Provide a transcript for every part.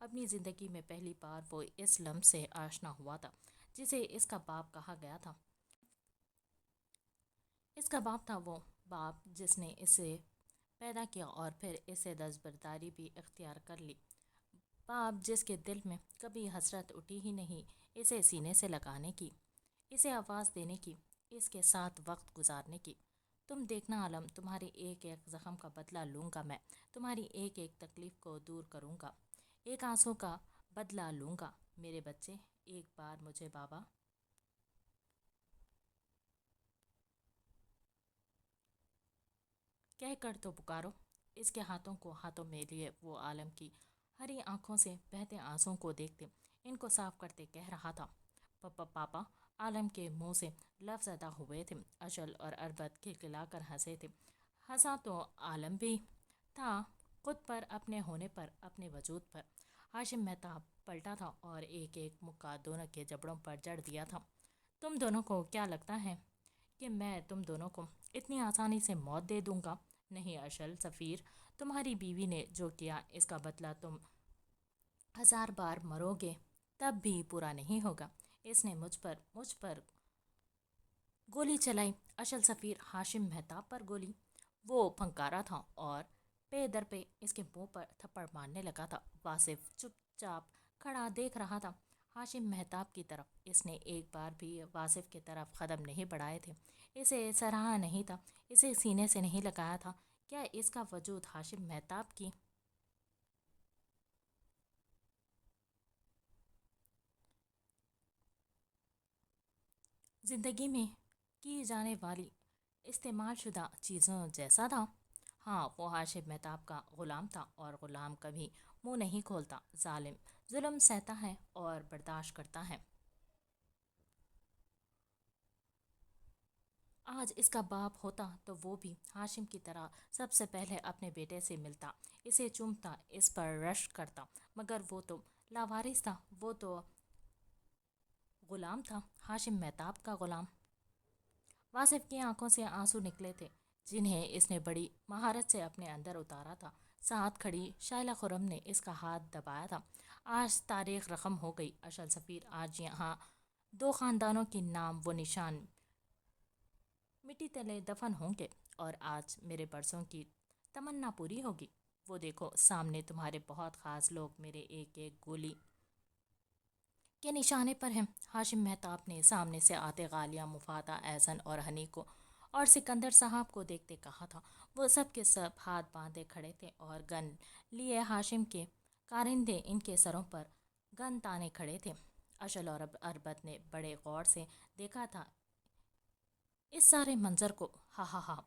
اپنی زندگی میں پہلی بار وہ اس لمحے سے آشنا ہوا تھا جسے اس کا باپ کہا گیا تھا۔ اس کا باپ تھا وہ باپ جس نے اسے پیدا کیا اور پھر اسے دستبرداری بھی اختیار کر لی۔ باپ جس کے دل میں کبھی حسرت اٹھی ہی نہیں اسے سینے سے لگانے کی، اسے آواز دینے کی، اس کے ساتھ وقت گزارنے کی۔ تم دیکھنا عالم، تمہاری ایک ایک زخم کا بدلہ لوں گا میں، تمہاری ایک ایک تکلیف کو دور کروں گا، ایک آنسو کا بدلہ لوں گا۔ میرے بچے، ایک بار مجھے بابا کہہ کر تو پکارو۔ اس کے ہاتھوں کو ہاتھوں میں لیے وہ عالم کی ہری آنکھوں سے بہتے آنسوؤں کو دیکھتے ان کو صاف کرتے کہہ رہا تھا، پاپا۔ عالم کے منہ سے لفظ ادا ہوئے تھے۔ اشل اور اربد کھلکھلا کر ہنسے تھے۔ ہنسا تو عالم بھی تھا، خود پر، اپنے ہونے پر، اپنے وجود پر۔ ہاشم مہتاب پلٹا تھا اور ایک ایک مکہ دونوں کے جبڑوں پر جڑ دیا تھا۔ تم دونوں کو کیا لگتا ہے کہ میں تم دونوں کو اتنی آسانی سے موت دے دوں گا؟ نہیں اشل سفیر، تمہاری بیوی نے جو کیا اس کا بدلہ تم 1000 بار مرو گے تب بھی پورا نہیں ہوگا۔ اس نے مجھ پر گولی چلائی۔ اشل سفیر، ہاشم مہتاب پر گولی؟ وہ پھنکارا تھا اور پے در پہ اس کے منہ پر تھپڑ مارنے لگا تھا۔ واصف چپ چاپ کھڑا دیکھ رہا تھا ہاشم مہتاب کی طرف۔ اس نے ایک بار بھی واصف کی طرف قدم نہیں بڑھائے تھے، اسے سراہا نہیں تھا، اسے سینے سے نہیں لگایا تھا۔ کیا اس کا وجود ہاشم مہتاب کی زندگی میں کی جانے والی استعمال شدہ چیزوں جیسا تھا؟ ہاں، وہ ہاشم مہتاب کا غلام تھا اور غلام کبھی منہ نہیں کھولتا، ظالم ظلم سہتا ہے اور برداشت کرتا ہے۔ آج اس کا باپ ہوتا تو وہ بھی ہاشم کی طرح سب سے پہلے اپنے بیٹے سے ملتا، اسے چومتا، اس پر رشک کرتا، مگر وہ تو لاوارث تھا، وہ تو غلام تھا، ہاشم مہتاب کا غلام۔ واصف کی آنکھوں سے آنسو نکلے تھے جنہیں اس نے بڑی مہارت سے اپنے اندر اتارا تھا۔ ساتھ کھڑی شائلہ خرم نے اس کا ہاتھ دبایا تھا۔ آج تاریخ رقم ہو گئی اشل سفیر، آج یہاں 2 خاندانوں کے نام و نشان مٹی تلے دفن ہوں گے اور آج میرے برسوں کی تمنا پوری ہوگی۔ وہ دیکھو سامنے تمہارے بہت خاص لوگ میرے ایک ایک گولی کے نشانے پر ہیں۔ ہاشم مہتاب نے سامنے سے آتے غالیہ، مفادہ، احسن اور ہنی کو اور سکندر صاحب کو دیکھتے کہا تھا۔ وہ سب کے سب ہاتھ باندھے کھڑے تھے اور گن لیے ہاشم کے کارندے ان کے سروں پر گن تانے کھڑے تھے۔ اشل اور اربد نے بڑے غور سے دیکھا تھا اس سارے منظر کو۔ ہا ہا ہا،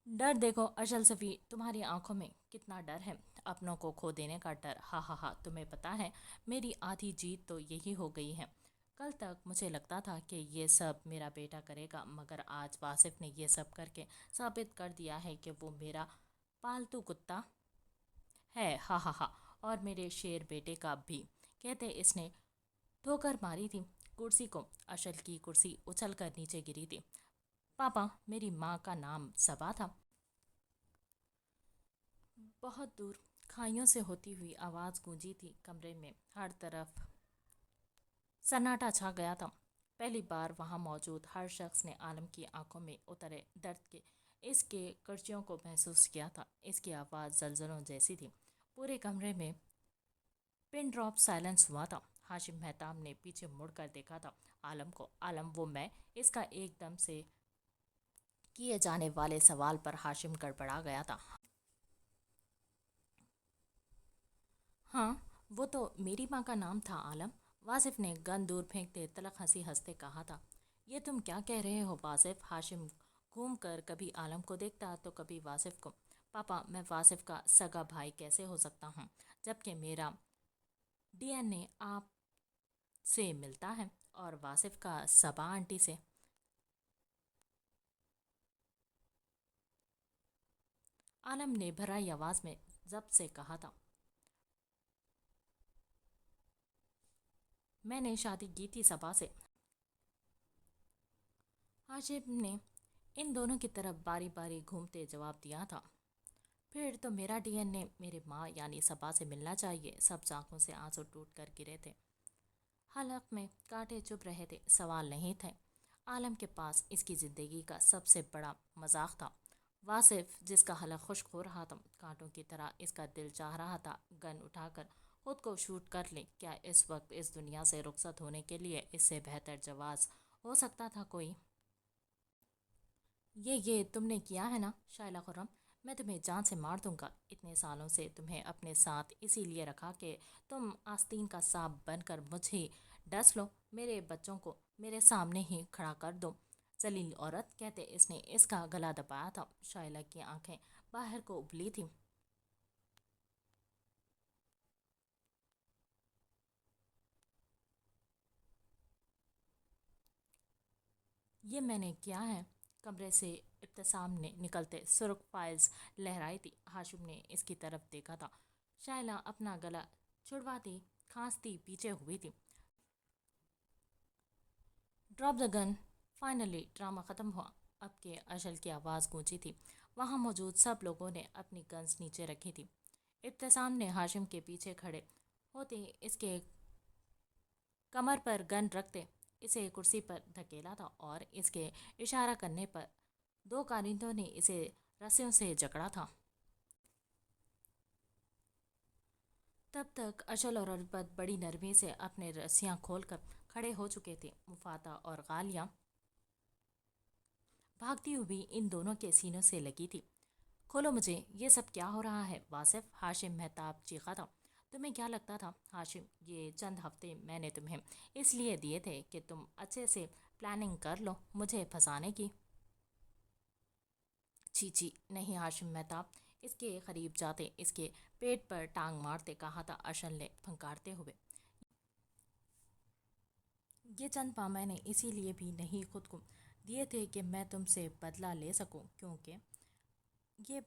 ڈر دیکھو اشل سفیر، تمہاری آنکھوں میں کتنا ڈر ہے، اپنوں کو کھو دینے کا ڈر۔ ہا ہا ہا، تمہیں پتہ ہے میری آدھی جیت تو یہی ہو گئی ہے۔ کل تک مجھے لگتا تھا کہ یہ سب میرا بیٹا کرے گا، مگر آج واصف نے یہ سب کر کے ثابت کر دیا ہے کہ وہ میرا پالتو کتا ہے۔ ہا ہا ہا، اور میرے شیر بیٹے کا بھی۔ کہتے اس نے ٹھوکر ماری تھی کرسی کو۔ اشل کی کرسی اچھل کر نیچے گری تھی۔ پاپا، میری ماں کا نام صبا تھا۔ بہت دور کھائیوں سے ہوتی ہوئی آواز گونجی تھی کمرے میں، ہر طرف سناٹا چھا گیا تھا۔ پہلی بار وہاں موجود ہر شخص نے عالم کی آنکھوں میں اترے درد کے اس کے کرچیوں کو محسوس کیا تھا۔ اس کی آواز زلزلوں جیسی تھی۔ پورے کمرے میں پن ڈراپ سائلنس ہوا تھا۔ ہاشم مہتاب نے پیچھے مڑ کر دیکھا تھا عالم کو۔ عالم، وہ میں؟ اس کا ایک دم سے کیے جانے والے سوال پر ہاشم گڑبڑا گیا تھا۔ ہاں، وہ تو میری ماں کا نام تھا عالم۔ واصف نے گن دور پھینکتے تلخ ہنسی ہنستے کہا تھا۔ یہ تم کیا کہہ رہے ہو واصف؟ ہاشم گھوم کر کبھی عالم کو دیکھتا تو کبھی واصف کو۔ پاپا، میں واصف کا سگا بھائی کیسے ہو سکتا ہوں جبکہ میرا ڈی این اے آپ سے ملتا ہے اور واصف کا صبا آنٹی سے؟ عالم نے بھرائی آواز میں ضبط سے کہا تھا۔ میں نے شادی کی تھی صبا سے۔ ہاشم نے ان دونوں کی طرف باری باری گھومتے جواب دیا تھا۔ پھر تو میرا ڈی این اے میرے ماں یعنی صبا سے ملنا چاہیے۔ سب آنکھوں سے آنسو ٹوٹ کر گرے تھے، حلق میں کانٹے چبھ رہے تھے۔ سوال نہیں تھے، عالم کے پاس اس کی زندگی کا سب سے بڑا مذاق تھا۔ واصف جس کا حلق خشک ہو رہا تھا، کانٹوں کی طرح اس کا دل چاہ رہا تھا گن اٹھا کر خود کو شوٹ کر لے۔ کیا اس وقت اس دنیا سے رخصت ہونے کے لیے اس سے بہتر جواز ہو سکتا تھا کوئی؟ یہ تم نے کیا ہے نا شائلہ خرم، میں تمہیں جان سے مار دوں گا۔ اتنے سالوں سے تمہیں اپنے ساتھ اسی لیے رکھا کہ تم آستین کا سانپ بن کر مجھے ڈس لو، میرے بچوں کو میرے سامنے ہی کھڑا کر دو۔ ذلیل عورت، کہتے اس نے اس کا گلا دبایا تھا۔ شائلہ کی آنکھیں باہر کو ابلی تھیں۔ یہ میں نے کیا ہے؟ کمرے سے ابتسام نے نکلتے سرخ فائلز لہرائی تھی۔ ہاشم نے اس کی طرف دیکھا تھا۔ شائلہ اپنا گلا چھڑواتی کھانستی پیچھے ہوئی تھی۔ Drop the gun. Finally drama ختم ہوا۔ اب کے اشل کی آواز گونجی تھی۔ وہاں موجود سب لوگوں نے اپنی گنز نیچے رکھی تھی۔ ابتسام نے ہاشم کے پیچھے کھڑے ہوتے اس کے کمر پر گن رکھتے اسے کرسی پر دھکیلا تھا اور اس کے اشارہ کرنے پر دو کارندوں نے اسے رسیوں سے جکڑا تھا۔ تب تک اشل اور اربد بڑی نرمی سے اپنے رسیاں کھول کر کھڑے ہو چکے تھے۔ مفاتح اور غالیہ بھاگتی ہوئی ان دونوں کے سینوں سے لگی تھی۔ کھولو مجھے، یہ سب کیا ہو رہا ہے واصف؟ ہاشم مہتاب چیخا تھا۔ تمہیں کیا لگتا تھا ہاشم، یہ چند ہفتے میں نے تمہیں اس لیے دیے تھے کہ تم اچھے سے پلاننگ کر لو مجھے پھنسانے کی؟ چھی چھی نہیں ہاشم مہتاب، اس کے قریب جاتے اس کے پیٹ پر ٹانگ مارتے کہا تھا اشل نے پھنکارتے ہوئے۔ یہ چند پاؤں میں نے اسی لیے بھی نہیں خود کو دیے تھے کہ میں تم سے بدلہ لے سکوں، کیونکہ یہ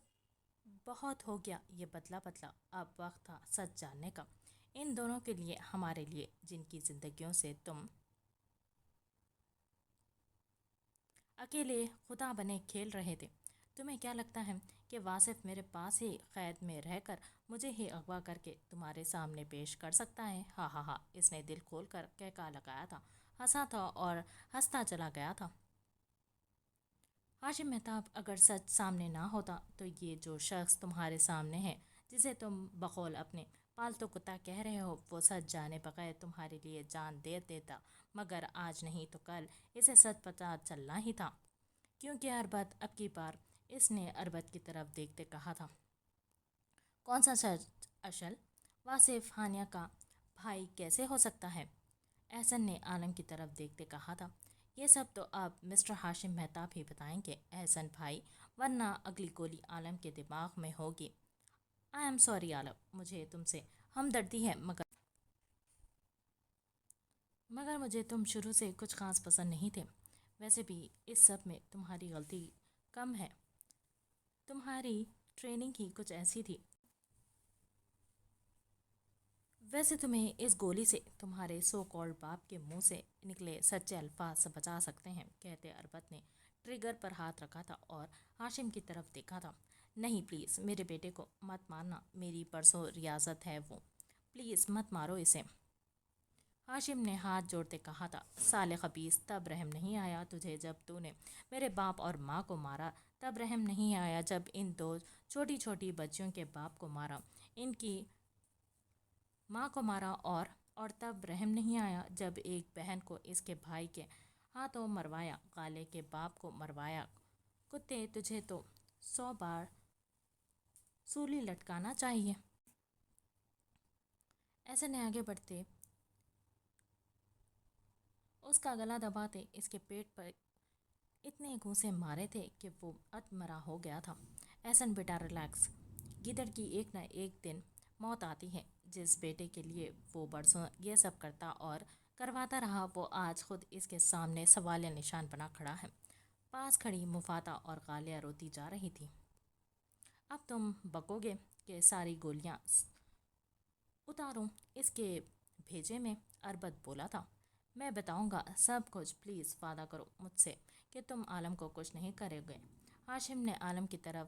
بہت ہو گیا یہ بدلہ بدلہ، اب وقت تھا سچ جاننے کا۔ ان دونوں کے لیے، ہمارے لیے، جن کی زندگیوں سے تم اکیلے خدا بنے کھیل رہے تھے۔ تمہیں کیا لگتا ہے کہ واصف میرے پاس ہی قید میں رہ کر مجھے ہی اغوا کر کے تمہارے سامنے پیش کر سکتا ہے؟ ہاں ہاں ہاں، اس نے دل کھول کر کہکا لگایا تھا، ہنسا تھا اور ہنستا چلا گیا تھا۔ ہاشم مہتاب، اگر سچ سامنے نہ ہوتا تو یہ جو شخص تمہارے سامنے ہے، جسے تم بقول اپنے پالتو کتا کہہ رہے ہو، وہ سچ جانے بغیر تمہارے لیے جان دے دیتا، مگر آج نہیں تو کل اسے سچ پتہ چلنا ہی تھا۔ کیونکہ اربد، اب کی بار اس نے اربد کی طرف دیکھتے کہا تھا۔ کون سا سچ اشل؟ واصف ہانیہ کا بھائی کیسے ہو سکتا ہے؟ احسن نے عالم کی طرف دیکھتے کہا تھا۔ یہ سب تو اب مسٹر ہاشم مہتاب ہی بتائیں گے احسن بھائی، ورنہ اگلی گولی عالم کے دماغ میں ہوگی۔ آئی ایم سوری عالم، مجھے تم سے ہمدردی ہے، مگر مجھے تم شروع سے کچھ خاص پسند نہیں تھے۔ ویسے بھی اس سب میں تمہاری غلطی کم ہے، تمہاری ٹریننگ ہی کچھ ایسی تھی۔ ویسے تمہیں اس گولی سے تمہارے سو کالڈ باپ کے منہ سے نکلے سچے الفاظ بچا سکتے ہیں، کہتے اربد نے ٹریگر پر ہاتھ رکھا تھا اور ہاشم کی طرف دیکھا تھا۔ نہیں پلیز، میرے بیٹے کو مت مارنا، میری پرسوں ریاضت ہے وہ، پلیز مت مارو اسے۔ ہاشم نے ہاتھ جوڑتے کہا تھا۔ سالے خبیث، تب رحم نہیں آیا تجھے جب تو نے میرے باپ اور ماں کو مارا، تب رحم نہیں آیا جب ان دو چھوٹی چھوٹی بچیوں کے باپ کو مارا، ان کی ماں کو مارا، اور تب رحم نہیں آیا جب ایک بہن کو اس کے بھائی کے ہاتھوں مروایا، غالے کے باپ کو مروایا۔ کتے، تجھے تو 100 بار سولی لٹکانا چاہیے۔ ایسے نے آگے بڑھتے اس کا گلا دباتے اس کے پیٹ پر اتنے گھونسے مارے تھے کہ وہ اتمرا ہو گیا تھا۔ احسن بیٹا ریلیکس، گیدڑ کی ایک نہ ایک دن موت آتی ہے۔ جس بیٹے کے لیے وہ برسوں یہ سب کرتا اور کرواتا رہا، وہ آج خود اس کے سامنے سوالیہ نشان بنا کھڑا ہے۔ پاس کھڑی مفاتح اور غالیہ روتی جا رہی تھی۔ اب تم بکو گے کہ ساری گولیاں اتاروں اس کے بھیجے میں؟ اربد بولا تھا۔ میں بتاؤں گا سب کچھ، پلیز وعدہ کرو مجھ سے کہ تم عالم کو کچھ نہیں کرو گے۔ ہاشم نے عالم کی طرف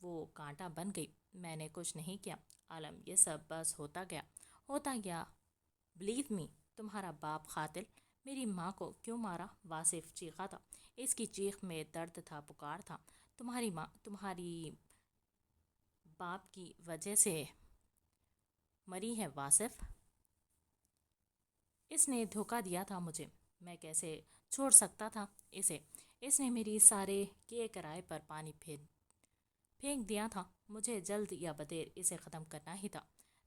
وہ کانٹا بن گئی۔ میں نے کچھ نہیں کیا عالم، یہ سب بس ہوتا گیا۔ بلیو می، تمہارا باپ قاتل میری ماں کو کیوں مارا؟ واصف چیخا تھا۔ اس کی چیخ میں درد تھا، پکار تھا۔ تمہاری ماں تمہاری باپ کی وجہ سے مری ہے واصف۔ اس نے دھوکہ دیا تھا مجھے، میں کیسے چھوڑ سکتا تھا اسے؟ اس نے میری سارے کیے کرائے پر پانی پھینک دیا تھا۔ مجھے جلد یا بدیر اسے ختم کرنا ہی تھا۔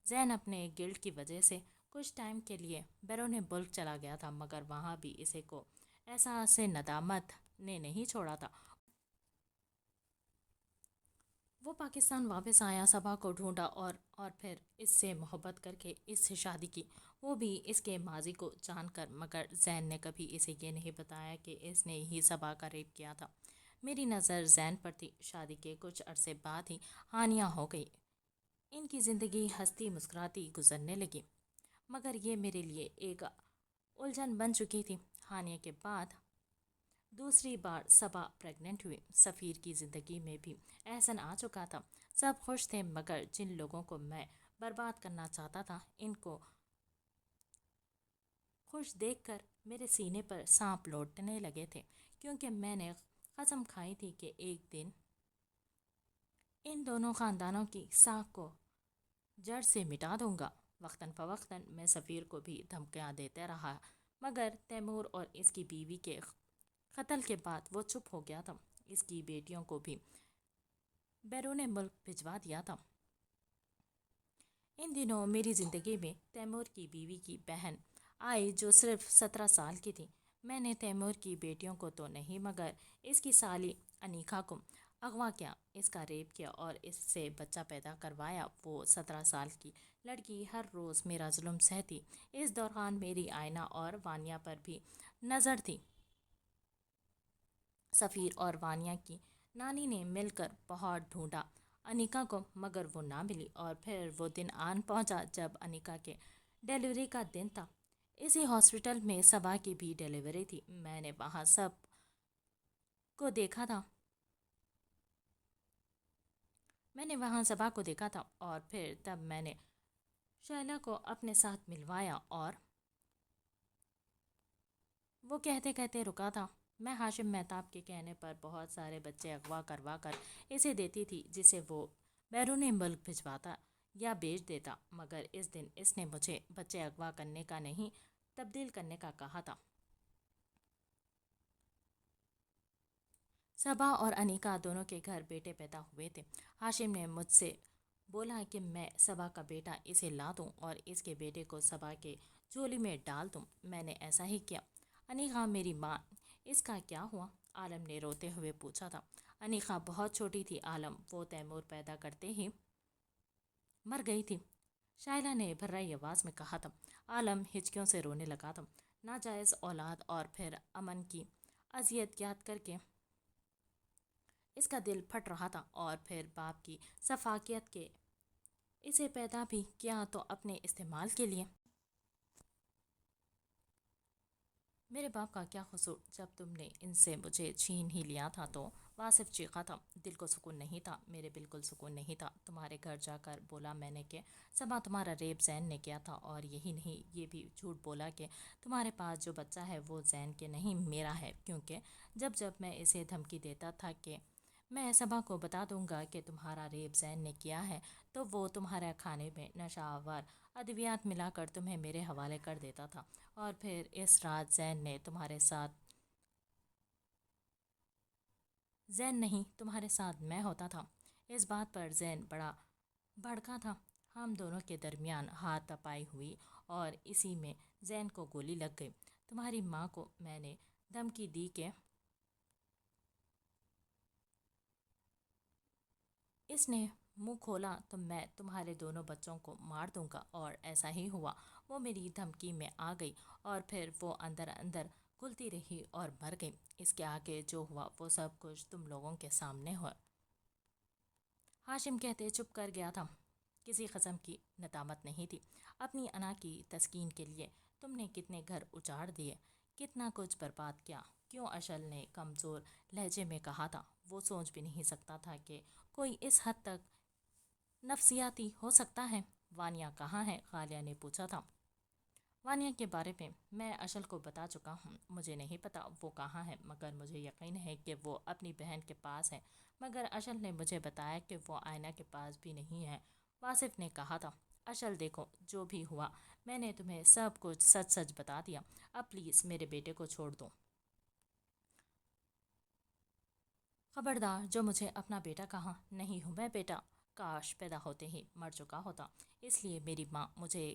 زین اپنے گلٹ کی وجہ سے کچھ ٹائم کے لیے بیرون ملک چلا گیا تھا، مگر وہاں بھی اسے کو احساس ندامت نے نہیں چھوڑا تھا۔ وہ پاکستان واپس آیا، صبا کو ڈھونڈا اور پھر اس سے محبت کر کے اس سے شادی کی، وہ بھی اس کے ماضی کو جان کر۔ مگر زین نے کبھی اسے یہ نہیں بتایا کہ اس نے ہی صبا کا ریپ کیا تھا۔ میری نظر زین پر تھی۔ شادی کے کچھ عرصے بعد ہی ہانیہ ہو گئی۔ ان کی زندگی ہنستی مسکراتی گزرنے لگی، مگر یہ میرے لیے ایک الجھن بن چکی تھی۔ ہانیہ کے بعد دوسری بار صبا پریگننٹ ہوئی۔ سفیر کی زندگی میں بھی احسن آ چکا تھا۔ سب خوش تھے، مگر جن لوگوں کو میں برباد کرنا چاہتا تھا، ان کو خوش دیکھ کر میرے سینے پر سانپ لوٹنے لگے تھے، کیونکہ میں نے قسم کھائی تھی کہ ایک دن ان دونوں خاندانوں کی ساکھ کو جڑ سے مٹا دوں گا۔ وقتاً فوقتاً میں سفیر کو بھی دھمکیاں دیتا رہا، مگر تیمور اور اس کی بیوی کے قتل کے بعد وہ چپ ہو گیا تھا۔ اس کی بیٹیوں کو بھی بیرون ملک بھجوا دیا تھا۔ ان دنوں میری زندگی میں تیمور کی بیوی کی بہن آئی، جو صرف 17 سال کی تھی۔ میں نے تیمور کی بیٹیوں کو تو نہیں، مگر اس کی سالی انیکا کو اغوا کیا، اس کا ریپ کیا اور اس سے بچہ پیدا کروایا۔ وہ 17 سال کی لڑکی ہر روز میرا ظلم سہتی۔ اس دوران میری آئینہ اور وانیہ پر بھی نظر تھی۔ سفیر اور وانیہ کی نانی نے مل کر بہت ڈھونڈا انیکا کو، مگر وہ نہ ملی۔ اور پھر وہ دن آن پہنچا جب انیکا کے ڈیلیوری کا دن تھا۔ اسی ہاسپٹل میں صبا کی بھی ڈیلیوری تھی۔ میں نے وہاں صبا کو دیکھا تھا اور پھر تب میں نے شائلہ کو اپنے ساتھ ملوایا اور وہ کہتے کہتے رکا تھا، میں ہاشم مہتاب کے کہنے پر بہت سارے بچے اغوا کروا کر اسے دیتی تھی، جسے وہ بیرون ملک بھجواتا یا بیچ دیتا، مگر اس دن اس نے مجھے بچے اغوا کرنے کا نہیں، تبدیل کرنے کا کہا تھا۔ صبا اور انیکا دونوں کے گھر بیٹے پیدا ہوئے تھے۔ ہاشم نے مجھ سے بولا کہ میں صبا کا بیٹا اسے لا دوں اور اس کے بیٹے کو صبا کے جھولی میں ڈال دوں۔ میں نے ایسا ہی کیا۔ انیکا میری ماں، اس کا کیا ہوا؟ عالم نے روتے ہوئے پوچھا تھا۔ انیکا بہت چھوٹی تھی عالم، وہ تیمور پیدا کرتے ہی مر گئی تھی، شائلہ نے بھرائی آواز میں کہا تھا۔ عالم ہچکیوں سے رونے لگا تھا۔ ناجائز اولاد اور پھر امن کی اذیت یاد کر کے اس کا دل پھٹ رہا تھا، اور پھر باپ کی شفقت کہ اسے پیدا بھی کیا تو اپنے استعمال کے لیے۔ میرے باپ کا کیا قصور؟ جب تم نے ان سے مجھے چھین ہی لیا تھا تو واصف چیخا تھا۔ دل کو سکون نہیں تھا، میرے بالکل سکون نہیں تھا۔ تمہارے گھر جا کر بولا میں نے کہ صبا تمہارا ریپ زین نے کیا تھا، اور یہی نہیں، یہ بھی جھوٹ بولا کہ تمہارے پاس جو بچہ ہے وہ زین کے نہیں میرا ہے، کیونکہ جب میں اسے دھمکی دیتا تھا کہ میں صبا کو بتا دوں گا کہ تمہارا ریپ زین نے کیا ہے، تو وہ تمہارے کھانے میں نشہ آور ادویات ملا کر تمہیں میرے حوالے کر دیتا تھا، اور پھر اس رات زین نہیں تمہارے ساتھ میں ہوتا تھا۔ اس بات پر زین بڑا بھڑکا تھا۔ ہم دونوں کے درمیان ہاتھ تپائی ہوئی اور اسی میں زین کو گولی لگ گئی۔ تمہاری ماں کو میں نے دھمکی دی کہ اس نے منہ کھولا تو میں تمہارے دونوں بچوں کو مار دوں گا، اور ایسا ہی ہوا۔ وہ میری دھمکی میں آ گئی اور پھر وہ اندر اندر گھلتی رہی اور مر گئی۔ اس کے آگے جو ہوا وہ سب کچھ تم لوگوں کے سامنے ہوا۔ ہاشم کہتے چپ کر گیا تھا۔ کسی قسم کی ندامت نہیں تھی۔ اپنی انا کی تسکین کے لیے تم نے کتنے گھر اجاڑ دیے، کتنا کچھ برباد کیا، کیوں؟ اشل نے کمزور لہجے میں کہا تھا۔ وہ سوچ بھی نہیں سکتا تھا کہ کوئی اس حد تک نفسیاتی ہو سکتا ہے۔ وانیہ کہاں ہے؟ غالیہ نے پوچھا تھا۔ وانیہ کے بارے میں اشل کو بتا چکا ہوں، مجھے نہیں پتا وہ کہاں ہے، مگر مجھے یقین ہے کہ وہ اپنی بہن کے پاس ہے، مگر اشل نے مجھے بتایا کہ وہ آئنہ کے پاس بھی نہیں ہے۔ واصف نے کہا تھا۔ اشل دیکھو، جو بھی ہوا میں نے تمہیں سب کچھ سچ سچ بتا دیا، اب پلیز میرے بیٹے کو چھوڑ دو۔ خبردار، جو مجھے اپنا بیٹا کہا نہیں ہوں میں بیٹا، کاش پیدا ہوتے ہی مر چکا ہوتا، اس لیے میری ماں مجھے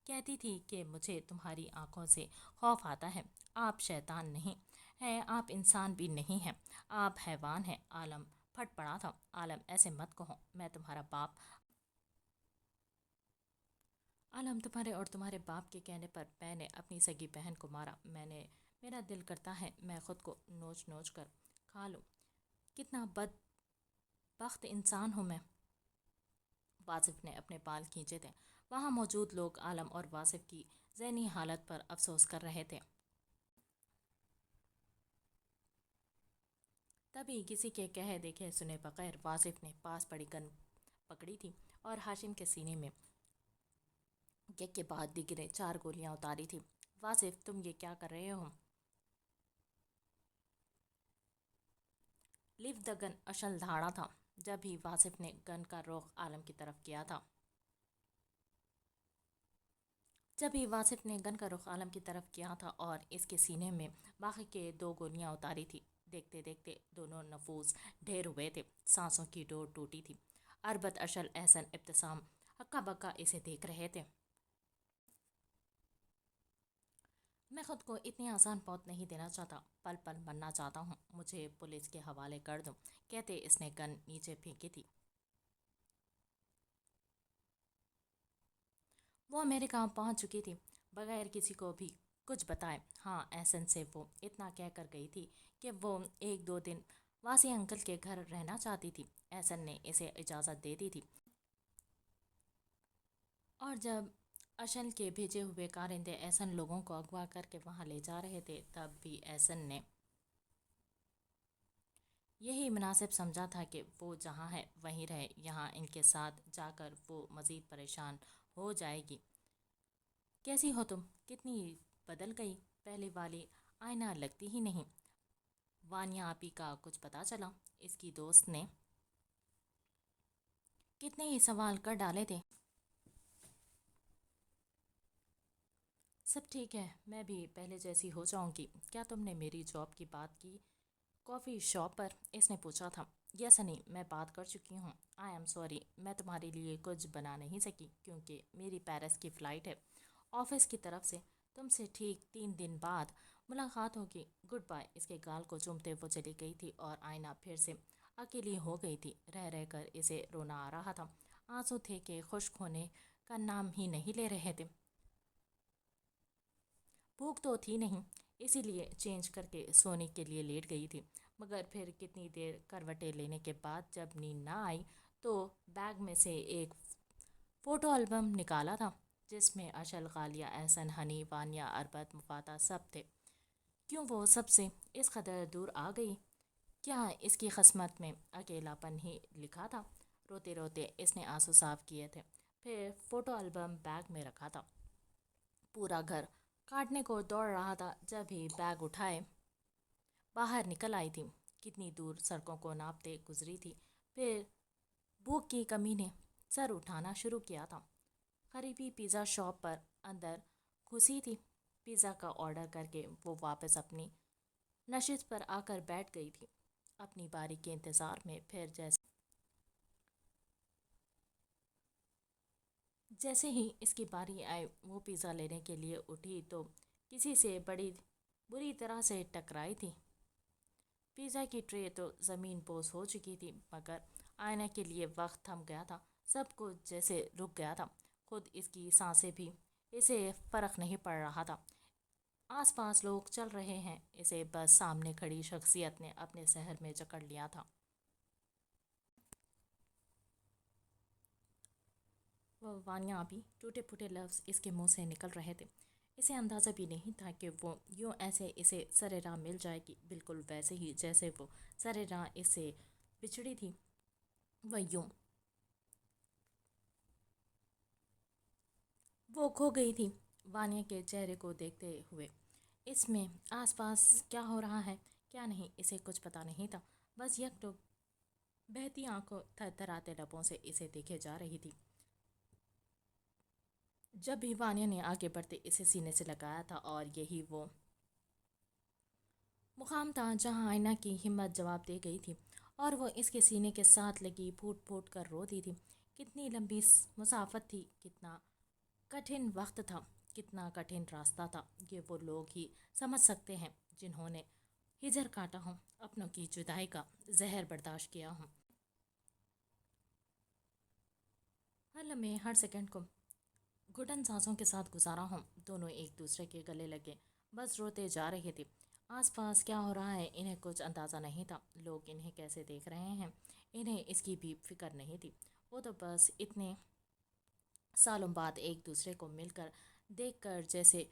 کہتی تھی کہ مجھے تمہاری آنکھوں سے خوف آتا ہے۔ آپ شیطان نہیں ہیں، آپ انسان بھی نہیں ہیں، آپ حیوان ہیں۔ عالم پھٹ پڑا تھا۔ عالم ایسے مت کہو، میں تمہارا باپ۔ عالم، تمہارے اور تمہارے باپ کے کہنے پر میں نے اپنی سگی بہن کو مارا، میرا دل کرتا ہے میں خود کو نوچ نوچ کر کھا لوں، کتنا بدبخت انسان ہوں میں۔ واصف نے اپنے بال کھینچے تھے۔ وہاں موجود لوگ عالم اور واصف کی ذہنی حالت پر افسوس کر رہے تھے۔ تبھی کسی کے کہے دیکھے سنے بغیر واصف نے پاس پڑی گن پکڑی تھی اور ہاشم کے سینے میں یک کے بعد دیگرے 4 گولیاں اتاری تھی۔ واصف، تم یہ کیا کر رہے ہو؟ لیو دا گن، اشل دھاڑا تھا۔ جب ہی واصف نے گن کا رخ عالم کی طرف کیا تھا اور اس کے سینے میں باقی کے 2 گولیاں اتاری تھی، دیکھتے دیکھتے دونوں نفوس ڈھیر ہوئے تھے، سانسوں کی ڈور ٹوٹی تھی۔ اربت، اشل، احسن، ابتسام ہکا بکا اسے دیکھ رہے تھے۔ میں خود کو اتنی آسان موت نہیں دینا چاہتا، پل پل مرنا چاہتا ہوں، مجھے پولیس کے حوالے کر دو، کہتے اس نے گن نیچے پھینکی تھی۔ وہ امریکہ پہنچ چکی تھی بغیر کسی کو بھی کچھ بتائے۔ ہاں، احسن سے وہ اتنا کہہ کر گئی تھی کہ وہ 1-2 دن واسی انکل کے گھر رہنا چاہتی تھی۔ احسن نے اسے اجازت دے دی تھی، اور جب اشل کے بھیجے ہوئے کارندے احسن لوگوں کو اغوا کر کے وہاں لے جا رہے تھے، تب بھی احسن نے یہی مناسب سمجھا تھا کہ وہ جہاں ہے وہیں رہے، یہاں ان کے ساتھ جا کر وہ مزید پریشان ہو جائے گی۔ کیسی ہو تم؟ کتنی بدل گئی، پہلے والی آئینہ لگتی ہی نہیں۔ وانیہ آپی کا کچھ پتا چلا؟ اس کی دوست نے کتنے ہی سوال کر ڈالے تھے۔ سب ٹھیک ہے، میں بھی پہلے جیسی ہو جاؤں گی۔ کیا تم نے میری جاب کی بات کی کافی شاپ پر؟ اس نے پوچھا تھا۔ یس ہنی، میں بات کر چکی ہوں۔ آئی ایم سوری، میں تمہارے لیے کچھ بنا نہیں سکی کیونکہ میری پیرس کی فلائٹ ہے۔ آفس کی طرف سے تم سے ٹھیک 3 دن بعد ملاقات ہوگی، گڈ بائے۔ اس کے گال کو چومتے وہ چلی گئی تھی اور آئینہ پھر سے اکیلی ہو گئی تھی۔ رہ رہ کر اسے رونا آ رہا تھا، آنسو تھے کہ خشک ہونے کا نام ہی نہیں لے رہے تھے۔ بھوک تو تھی نہیں، اسی لیے چینج کر کے سونے کے لیے لیٹ گئی تھی، مگر پھر کتنی دیر کروٹیں لینے کے بعد جب نیند نہ آئی تو بیگ میں سے ایک فوٹو البم نکالا تھا جس میں اشل، غالیہ، احسن، ہنی، وانیہ، اربت، مفادہ سب تھے۔ کیوں وہ سب سے اس قدر دور آ گئی؟ کیا اس کی قسمت میں اکیلا پن ہی لکھا تھا؟ روتے روتے اس نے آنسو صاف کیے تھے، پھر فوٹو البم بیگ میں رکھا تھا۔ پورا گھر کاٹنے کو دوڑ رہا تھا جب ہی بیگ اٹھائے باہر نکل آئی تھی۔ کتنی دور سڑکوں کو ناپتے گزری تھی، پھر بھوک کی کمی نے سر اٹھانا شروع کیا تھا۔ قریبی پیزا شاپ پر اندر گھسی تھی، پیزا کا آرڈر کر کے وہ واپس اپنی نشست پر آ کر بیٹھ گئی تھی اپنی باری کے انتظار میں۔ پھر جیسے ہی اس کی باری آئی وہ پیزا لینے کے لیے اٹھی تو کسی سے بڑی بری طرح سے ٹکرائی تھی۔ پیزا کی ٹرے تو زمین بوس ہو چکی تھی، مگر آئینہ کے لیے وقت تھم گیا تھا، سب کچھ جیسے رک گیا تھا، خود اس کی سانسیں بھی۔ اسے فرق نہیں پڑ رہا تھا آس پاس لوگ چل رہے ہیں، اسے بس سامنے کھڑی شخصیت نے اپنے سحر میں جکڑ لیا تھا۔ وہ وانیہ آپی، ٹوٹے پھوٹے لفظ اس کے منہ سے نکل رہے تھے۔ اسے اندازہ بھی نہیں تھا کہ وہ یوں ایسے اسے سر راہ مل جائے گی، بالکل ویسے ہی جیسے وہ سر راہ اسے بچھڑی تھی، وہ یوں وہ کھو گئی تھی وانیہ کے چہرے کو دیکھتے ہوئے۔ اس میں آس پاس کیا ہو رہا ہے کیا نہیں اسے کچھ پتہ نہیں تھا، بس یک ٹوک بہتی آنکھوں تھر تھراتے لبوں سے اسے دیکھے جا رہی تھی۔ جب بھی وانیہ نے آگے بڑھتے اسے سینے سے لگایا تھا، اور یہی وہ مقام تھا جہاں آئینہ کی ہمت جواب دے گئی تھی، اور وہ اس کے سینے کے ساتھ لگی پھوٹ پھوٹ کر روتی تھی۔ کتنی لمبی مسافت تھی، کتنا کٹھن وقت تھا، کتنا کٹھن راستہ تھا، یہ وہ لوگ ہی سمجھ سکتے ہیں جنہوں نے ہجر کاٹا ہوں، اپنوں کی جدائی کا زہر برداشت کیا ہوں، ہر لمحے ہر سیکنڈ کو گھٹن سانسوں کے ساتھ گزارا ہوں۔ دونوں ایک دوسرے کے گلے لگے بس روتے جا رہے تھے۔ آس پاس کیا ہو رہا ہے انہیں کچھ اندازہ نہیں تھا، لوگ انہیں کیسے دیکھ رہے ہیں انہیں اس کی بھی فکر نہیں تھی۔ وہ تو بس اتنے سالوں بعد ایک دوسرے کو مل کر دیکھ کر جیسے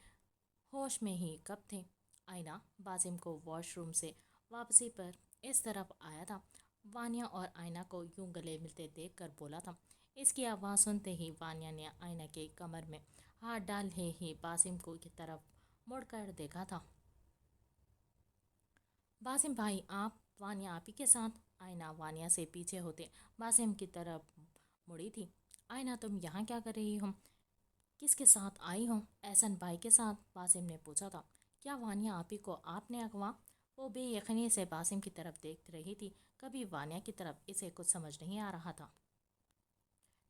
ہوش میں ہی کب تھے۔ آئینہ باسم کو واش روم سے واپسی پر اس طرف آیا تھا، وانیہ اور آئینہ کو یوں گلے ملتے دیکھ کر بولا تھا۔ اس کی آواز سنتے ہی وانیہ نے آئینہ کے کمر میں ہاتھ ڈالے ہی باسم کو کی طرف مڑ کر دیکھا تھا۔ باسم بھائی آپ؟ وانیہ آپ ہی کے ساتھ؟ آئینہ وانیہ سے پیچھے ہوتے باسم کی طرف مڑی تھی۔ آئینہ تم یہاں کیا کر رہی ہو؟ کس کے ساتھ آئی ہوں؟ احسن بھائی کے ساتھ، باسم نے پوچھا تھا۔ کیا وانیہ آپی کو آپ نے اغوا؟ وہ بے یقینی سے باسم کی طرف دیکھ رہی تھی، کبھی وانیہ کی طرف، اسے کچھ سمجھ نہیں آ رہا تھا۔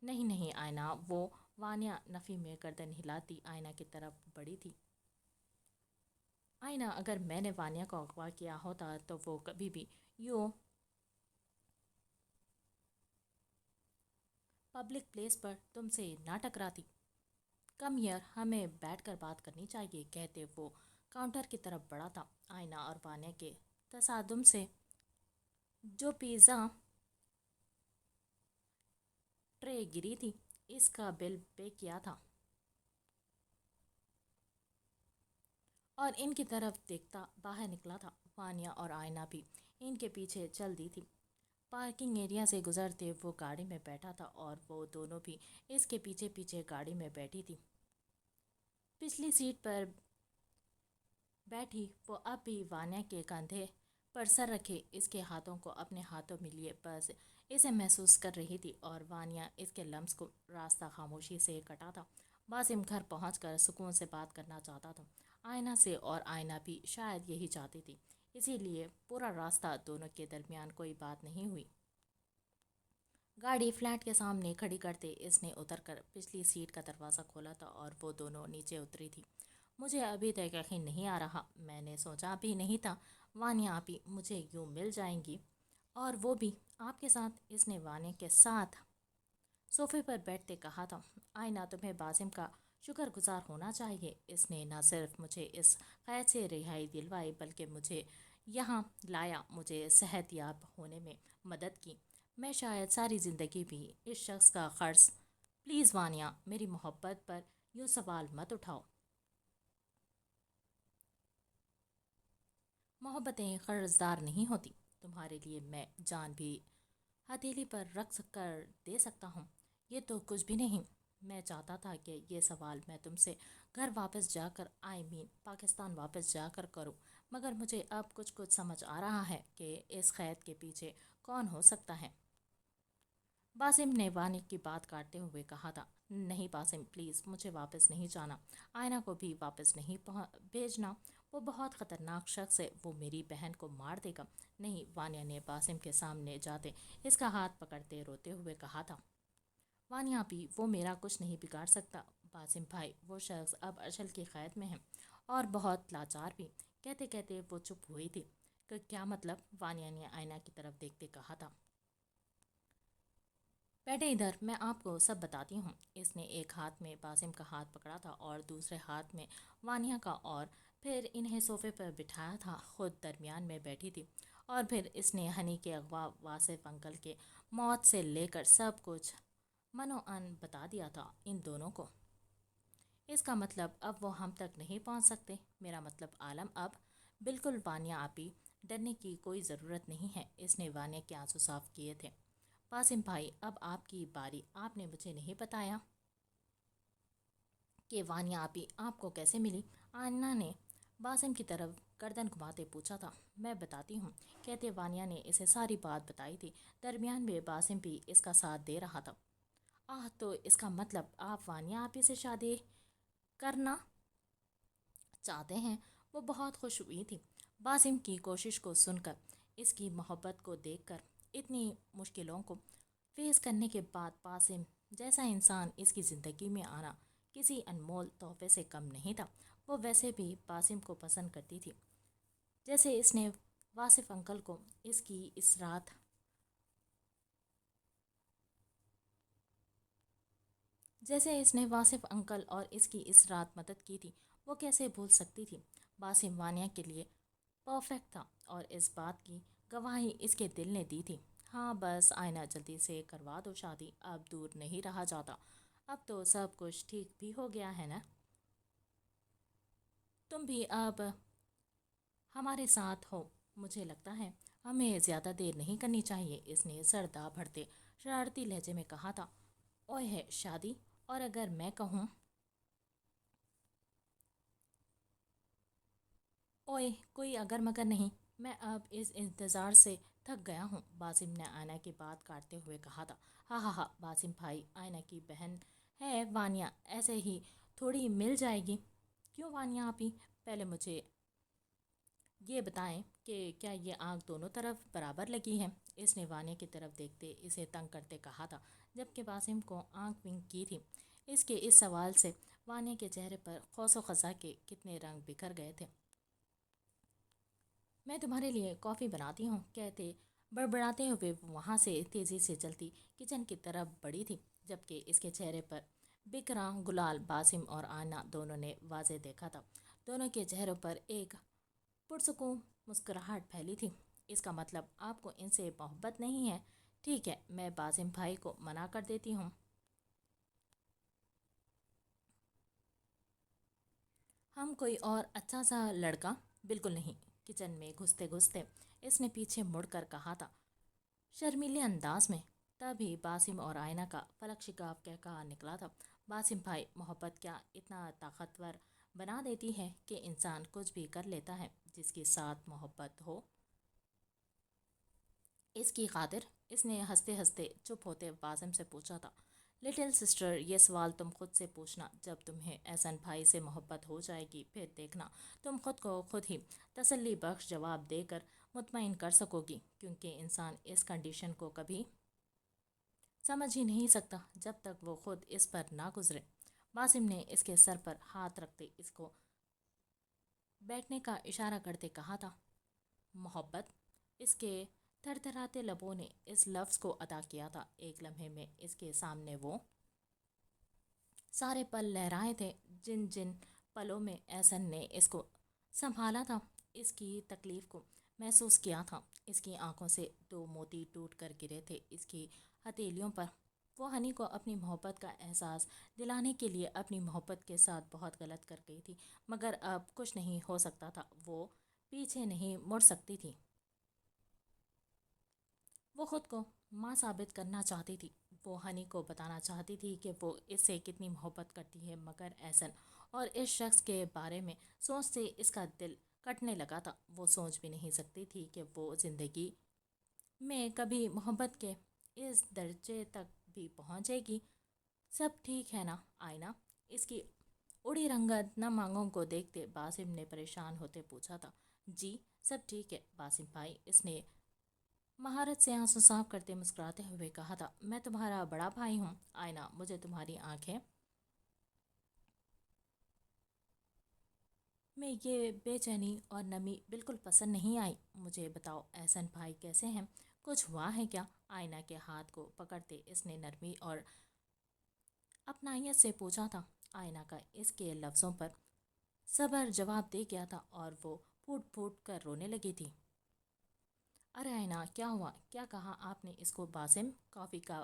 نہیں نہیں آئینہ، وہ وانیہ نفی میں گردن ہلاتی آئینہ کی طرف بڑھی تھی۔ آئینہ اگر میں نے وانیہ کو اغوا کیا ہوتا تو وہ کبھی بھی یوں پبلک پلیس پر تم سے نہ ٹکراتی۔ کم ہیئر، ہمیں بیٹھ کر بات کرنی چاہیے، کہتے وہ کاؤنٹر کی طرف بڑھا تھا۔ آئینہ اور وانیہ کے تصادم سے جو پیزا ٹرے گری تھی، اس کا بل پے کیا تھا، اور ان کی طرف دیکھتا باہر نکلا تھا۔ وانیہ اور آئینہ بھی ان کے پیچھے چل دی تھی۔ پارکنگ ایریا سے گزرتے وہ گاڑی میں بیٹھا تھا، اور وہ دونوں بھی اس کے پیچھے پیچھے گاڑی میں بیٹھی تھی۔ پچھلی سیٹ پر بیٹھی وہ اب بھی وانیہ کے کندھے پر سر رکھے اس کے ہاتھوں کو اپنے ہاتھوں میں لیے بس اسے محسوس کر رہی تھی، اور وانیہ اس کے لمس کو راستہ خاموشی سے کٹا تھا۔ باسم گھر پہنچ کر سکون سے بات کرنا چاہتا تھا آئینہ سے، اور آئینہ بھی شاید یہی چاہتی تھی، اسی لیے پورا راستہ دونوں کے درمیان کوئی بات نہیں ہوئی۔ گاڑی فلیٹ کے سامنے کھڑی کرتے اس نے اتر کر پچھلی سیٹ کا دروازہ کھولا تھا، اور وہ دونوں نیچے اتری تھی۔ مجھے ابھی تک یقین نہیں آ رہا، میں نے سوچا بھی نہیں تھا وانیہ آپی مجھے یوں مل جائیں گی، اور وہ بھی آپ کے ساتھ، اس نے وانیہ کے ساتھ صوفے پر بیٹھتے کہا تھا۔ آئینہ تمہیں باسم کا شکر گزار ہونا چاہیے، اس نے نہ صرف مجھے اس قید سے رہائی دلوائی بلکہ مجھے یہاں لایا، مجھے صحت یاب ہونے میں مدد کی۔ میں شاید ساری زندگی بھی اس شخص کا قرض۔ پلیز وانیہ، میری محبت پر یوں سوال مت اٹھاؤ۔ محبتیں قرض دار نہیں ہوتی، تمہارے لیے میں جان بھی ہتھیلی پر رکھ کر دے سکتا ہوں، یہ تو کچھ بھی نہیں۔ میں چاہتا تھا کہ یہ سوال میں تم سے گھر واپس جا کر پاکستان واپس جا کر کروں، مگر مجھے اب کچھ کچھ سمجھ آ رہا ہے کہ اس قید کے پیچھے کون ہو سکتا ہے۔ باسم نے وانیہ کی بات کاٹتے ہوئے کہا تھا۔ نہیں باسم پلیز، مجھے واپس نہیں جانا، آئینہ کو بھی واپس نہیں بھیجنا، وہ بہت خطرناک شخص ہے، وہ میری بہن کو مار دے گا۔ نہیں، وانیہ نے باسم کے سامنے جاتے اس کا ہاتھ پکڑتے روتے ہوئے کہا تھا۔ وانیہ بھی، وہ میرا کچھ نہیں بگاڑ سکتا۔ باسم بھائی، وہ شخص اب ارچھل کی قید میں ہے، اور بہت لاچار بھی۔ کہتے کہتے وہ چپ ہوئی تھی۔ کیا مطلب؟ وانیہ نے آئینہ کی طرف دیکھتے کہا تھا۔ بیٹھے ادھر، میں آپ کو سب بتاتی ہوں۔ اس نے ایک ہاتھ میں باسم کا ہاتھ پکڑا تھا اور دوسرے ہاتھ میں وانیہ کا، اور پھر انہیں صوفے پر بٹھایا تھا، خود درمیان میں بیٹھی تھی، اور پھر اس نے ہنی کے اغوا، واصف انکل کے موت سے لے کر سب کچھ منو ان بتا دیا تھا ان دونوں کو۔ اس کا مطلب اب وہ ہم تک نہیں پہنچ سکتے؟ میرا مطلب عالم اب بالکل وانیہ آپی، ڈرنے کی کوئی ضرورت نہیں ہے، اس نے وانیہ کے آنسو صاف کیے تھے۔ باسم بھائی اب آپ کی باری، آپ نے مجھے نہیں بتایا کہ وانیہ آپی آپ کو کیسے ملی؟ آئینہ نے باسم کی طرف گردن گھماتے پوچھا تھا۔ میں بتاتی ہوں، کہتے وانیہ نے اسے ساری بات بتائی تھی۔ درمیان میں باسم بھی اس کا ساتھ دے رہا تھا۔ تو اس کا مطلب آپ وانیہ آپی سے شادی کرنا چاہتے ہیں؟ وہ بہت خوش ہوئی تھی باسم کی کوشش کو سن کر، اس کی محبت کو دیکھ کر، اتنی مشکلوں کو فیس کرنے کے بعد باسم جیسا انسان اس کی زندگی میں آنا کسی انمول تحفے سے کم نہیں تھا۔ وہ ویسے بھی باسم کو پسند کرتی تھی، جیسے اس نے واصف انکل کو اس کی اس رات جیسے اس نے واصف انکل اور اس کی اس رات مدد کی تھی، وہ کیسے بھول سکتی تھی؟ باسم وانیہ کے لیے پرفیکٹ تھا اور اس بات کی گواہی اس کے دل نے دی تھی۔ ہاں بس آئینہ جلدی سے کروا دو شادی، اب دور نہیں رہا جاتا، اب تو سب کچھ ٹھیک بھی ہو گیا ہے نا؟ تم بھی اب ہمارے ساتھ ہو، مجھے لگتا ہے ہمیں زیادہ دیر نہیں کرنی چاہیے، اس نے سردا بھرتے شرارتی لہجے میں کہا تھا۔ اوہ ہے شادی، اور اگر میں کہوں اوئے کوئی اگر مگر نہیں، میں اب اس انتظار سے تھک گیا ہوں، باسم نے آئینہ کی بات کاٹتے ہوئے کہا تھا۔ ہاں ہاں ہاں، باسم بھائی آئینہ کی بہن ہے وانیہ، ایسے ہی تھوڑی مل جائے گی؟ کیوں وانیہ آپی، پہلے مجھے یہ بتائیں کہ کیا یہ آنکھ دونوں طرف برابر لگی ہے؟ اس نے وانیہ کی طرف دیکھتے اسے تنگ کرتے کہا تھا، جبکہ باسم کو آنکھ ونک کی تھی۔ اس کے اس سوال سے وانیہ کے چہرے پر خوش و خزاں کے کتنے رنگ بکھر گئے تھے۔ میں تمہارے لیے کافی بناتی ہوں، کہتے بڑبڑاتے ہوئے وہاں سے تیزی سے چلتی کچن کی طرف بڑھی تھی، جبکہ اس کے چہرے پر بکھرا گلال باسم اور آئینہ دونوں نے واضح دیکھا تھا۔ دونوں کے چہروں پر ایک پرسکون مسکراہٹ پھیلی تھی۔ اس کا مطلب آپ کو ان سے محبت نہیں ہے؟ ٹھیک ہے، میں باسم بھائی کو منع کر دیتی ہوں۔ ہم کوئی اور اچھا سا لڑکا بالکل نہیں، کچن میں گھستے گھستے اس نے پیچھے مڑ کر کہا تھا شرمیلے انداز میں۔ تبھی باسم اور آئینہ کا فلک شکاف کہا نکلا تھا۔ باسم بھائی، محبت کیا اتنا طاقتور بنا دیتی ہے کہ انسان کچھ بھی کر لیتا ہے جس کے ساتھ محبت ہو؟ اس کی خاطر؟ اس نے ہنستے ہنستے چپ ہوتے باسم سے پوچھا تھا۔ لٹل سسٹر، یہ سوال تم خود سے پوچھنا، جب تمہیں احسن بھائی سے محبت ہو جائے گی پھر دیکھنا تم خود کو خود ہی تسلی بخش جواب دے کر مطمئن کر سکو گی، کیونکہ انسان اس کنڈیشن کو کبھی سمجھ ہی نہیں سکتا جب تک وہ خود اس پر نہ گزرے۔ باسم نے اس کے سر پر ہاتھ رکھتے اس کو بیٹھنے کا اشارہ کرتے کہا تھا۔ محبت؟ اس کے تھر تھراتے لبوں نے اس لفظ کو ادا کیا تھا۔ ایک لمحے میں اس کے سامنے وہ سارے پل لہرائے تھے جن جن پلوں میں احسن نے اس کو سنبھالا تھا، اس کی تکلیف کو محسوس کیا تھا۔ اس کی آنکھوں سے دو موتی ٹوٹ کر گرے تھے اس کی ہتھیلیوں پر۔ وہ ہنی کو اپنی محبت کا احساس دلانے کے لیے اپنی محبت کے ساتھ بہت غلط کر گئی تھی، مگر اب کچھ نہیں ہو سکتا تھا، وہ پیچھے نہیں مڑ سکتی تھی۔ وہ خود کو ماں ثابت کرنا چاہتی تھی، وہ ہنی کو بتانا چاہتی تھی کہ وہ اس سے کتنی محبت کرتی ہے، مگر احسن اور اس شخص کے بارے میں سوچتے اس کا دل کٹنے لگا تھا۔ وہ سوچ بھی نہیں سکتی تھی کہ وہ زندگی میں کبھی محبت کے اس درجے تک بھی پہنچے گی۔ سب ٹھیک ہے نا آئینہ؟ اس کی اڑی رنگت نم آنکھوں کو دیکھتے باسم نے پریشان ہوتے پوچھا تھا۔ جی سب ٹھیک ہے باسم بھائی، اس نے مہارت سے آنسو صاف کرتے مسکراتے ہوئے کہا تھا۔ میں تمہارا بڑا بھائی ہوں آئینہ، مجھے تمہاری آنکھیں میں یہ بے چینی اور نمی بالکل پسند نہیں آئی۔ مجھے بتاؤ احسن بھائی کیسے ہیں؟ کچھ ہوا ہے کیا؟ آئینہ کے ہاتھ کو پکڑتے اس نے نرمی اور اپنائیت سے پوچھا تھا۔ آئینہ کا اس کے لفظوں پر صبر جواب دے گیا تھا اور وہ پھوٹ پھوٹ کر رونے لگی تھی۔ ارے آئینہ کیا ہوا؟ کیا کہا آپ نے اس کو؟ باسم کافی کا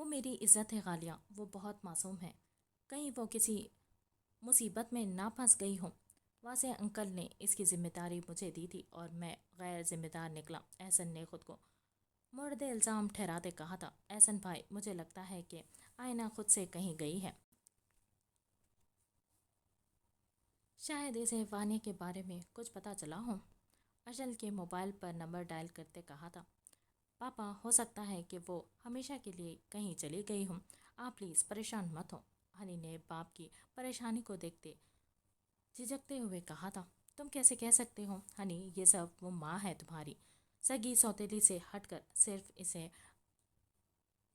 وہ میری عزت ہے غالیہ، وہ بہت معصوم ہے، کہیں وہ کسی مصیبت میں نہ پھنس گئی ہوں۔ واسع انکل نے اس کی ذمہ داری مجھے دی تھی اور میں غیر ذمہ دار نکلا، احسن نے خود کو مورد الزام ٹھہراتے کہا تھا۔ احسن بھائی، مجھے لگتا ہے کہ آئینہ خود سے کہیں گئی ہے، شاید اسے وانیہ کے بارے میں کچھ پتہ چلا ہو۔ اشل کے موبائل پر نمبر ڈائل کرتے کہا تھا۔ پاپا، ہو سکتا ہے کہ وہ ہمیشہ کے لیے کہیں چلی گئی ہوں، آپ پلیز پریشان مت ہو، ہنی نے باپ کی پریشانی کو دیکھتے جھجکتے ہوئے کہا تھا۔ تم کیسے کہہ سکتے ہو ہنی، یہ سب وہ ماں ہے تمہاری، سگی سوتیلی سے ہٹ کر صرف اسے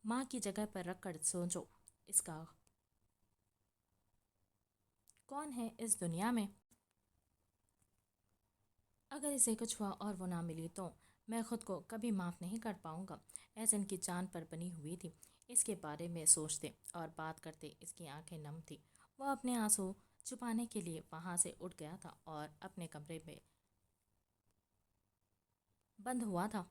ماں کی جگہ پر رکھ کر سوچو، اس کا کون ہے اس دنیا میں؟ اگر اسے کچھ ہوا اور وہ نہ ملی تو میں خود کو کبھی معاف نہیں کر پاؤں گا۔ احسن کی جان پر بنی ہوئی تھی، اس کے بارے میں سوچتے اور بات کرتے اس کی آنکھیں نم تھی۔ وہ اپنے آنسو چھپانے کے لیے وہاں سے اٹھ گیا تھا اور اپنے کمرے میں بند ہوا تھا۔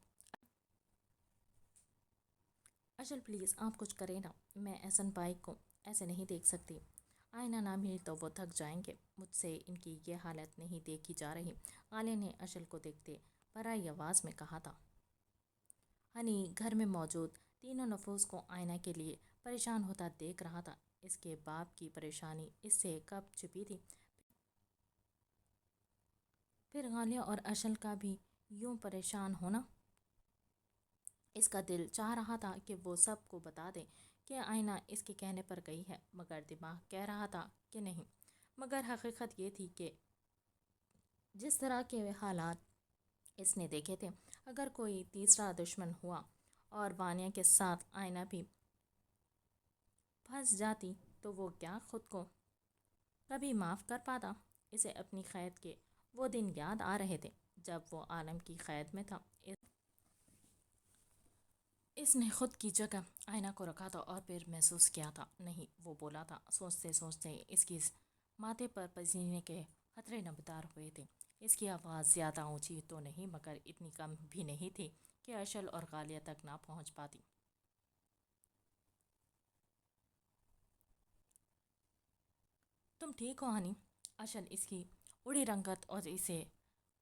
اشل پلیز آپ کچھ کریں نا، میں احسن بھائی کو ایسے نہیں دیکھ سکتی، آئینہ نہ ملی تو وہ تھک جائیں گے، مجھ سے ان کی یہ حالت نہیں دیکھی جا رہی، غالیہ نے اشل کو دیکھتے بھرائی آواز میں کہا تھا۔ ہنی گھر میں موجود تینوں نفوس کو آئینہ کے لیے پریشان ہوتا دیکھ رہا تھا۔ اس کے باپ کی پریشانی اس سے کب چھپی تھی؟ پھر غالیہ اور اشل کا بھی یوں پریشان ہونا؟ اس کا دل چاہ رہا تھا کہ وہ سب کو بتا دے کہ آئینہ اس کے کہنے پر گئی ہے، مگر دماغ کہہ رہا تھا کہ نہیں۔ مگر حقیقت یہ تھی کہ جس طرح کے حالات اس نے دیکھے تھے، اگر کوئی تیسرا دشمن ہوا اور وانیہ کے ساتھ آئینہ بھی پھنس جاتی تو وہ کیا خود کو کبھی معاف کر پاتا؟ اسے اپنی قید کے وہ دن یاد آ رہے تھے جب وہ عالم کی قید میں تھا۔ اس نے خود کی جگہ آئینہ کو رکھا تھا اور پھر محسوس کیا تھا، نہیں وہ بولا تھا۔ سوچتے سوچتے اس کی ماتھے پر پسینے کے قطرے نمودار ہوئے تھے۔ اس کی آواز زیادہ اونچی تو نہیں مگر اتنی کم بھی نہیں تھی کہ اشل اور غالیہ تک نہ پہنچ پاتی۔ تم ٹھیک ہو ہنی؟ اشل اس کی اڑی رنگت اور اسے